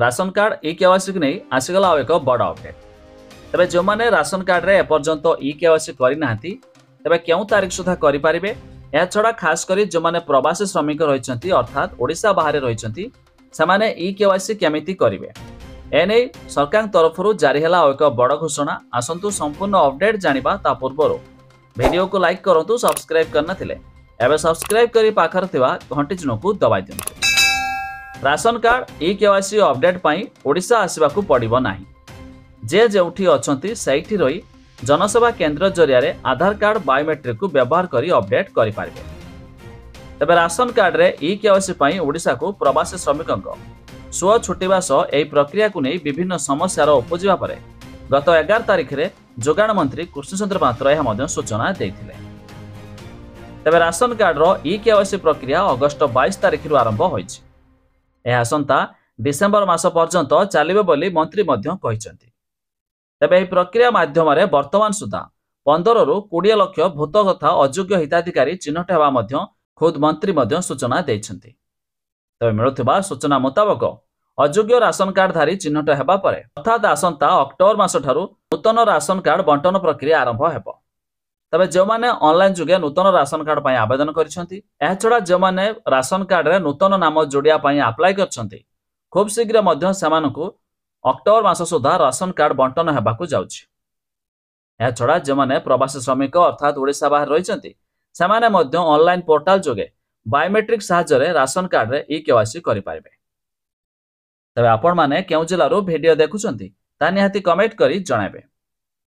Ration card e KYC को नहीं आसीगला आउ एक बड़ अपडेट। तेबे जो माने राशन कार्ड रे एपर्यंत ई केवाईसी करि नाहंती तेबे केउ तारीख सुधा करि पारिबे। या छडा खास करी जो माने प्रवासी श्रमिक रहिसंती अर्थात ओडिसा बाहर रहिसंती समाने ई केवाईसी केमिति करिवे एने सरकार तरफरु जारी हला एक बड़ घोषणा। आसंतु संपूर्ण अपडेट जानिबा ता पूर्वरु वीडियो को लाइक करंतु, सब्सक्राइब करना थिले एबे सब्सक्राइब करी पाखर थिबा घंटी चिन्ह को दबाइ दियंतु। Ration card e KYC update पई ओडिसा आसीबाकू पड़िबो नाही। जे जेउठी अछंती सैठी रही जनसेवा केंद्र जरिया आधार कार्ड बायोमेट्रिक को व्यवहार करी अपडेट करि पारिबे। तबे राशन कार्ड रे ई केवाईसी पई ओडिसा को प्रवासी श्रमिकंक सुअ छुटिबा सह एही प्रक्रिया को नहीं विभिन्न समस्यार उपजिबा परे गत 11 तारिख रे जोगाण मंत्री कृष्णचंद्र पात्र यह मध्य सूचना देथिले। तबे राशन कार्ड रो ई केवाईसी प्रक्रिया अगस्त 22 तारिख रु आरंभ होइछि। एहा संता डिसेंबर मास पर्यंत चलिबे बोली मंत्री मध्य कहिसंती। तबे एही प्रक्रिया माध्यम रे वर्तमान सुधा 15 रु 20 लाख भूत तथा अयोग्य हिताधिकारी चिन्हट हेबा मध्य खुद मंत्री मध्य सूचना देइछंती। तबे मिलुथिबा सूचना मुताबक अयोग्य राशन कार्ड धारी चिन्हट हेबा परे अर्थात आसंता अक्टोबर मास ठारू नूतन राशन कार्ड बंटन प्रक्रिया आरंभ हेबो। तबे जो माने ऑनलाइन जुगे नूतन राशन कार्ड पई आवेदन करिसंती एहा छडा जो माने राशन कार्ड रे नूतन नाम जोडिया पई अप्लाई करछंती खूब शीघ्र मध्य सेमानकु अक्टोबर मास सुधा राशन कार्ड बंटन हेबाकू जाउछि। एहा छडा जो माने प्रवासी श्रमिक अर्थात ओडिसा बाहर रहिसंती सेमाने मध्य ऑनलाइन पोर्टल जोगे बायोमेट्रिक साहाय्य राशन कार्ड रे ई केवाईसी करि पारिबे। तबे आपण माने केउ जिल्लारो वीडियो देखुछंती ता निहाती कमेंट करी जणाबे।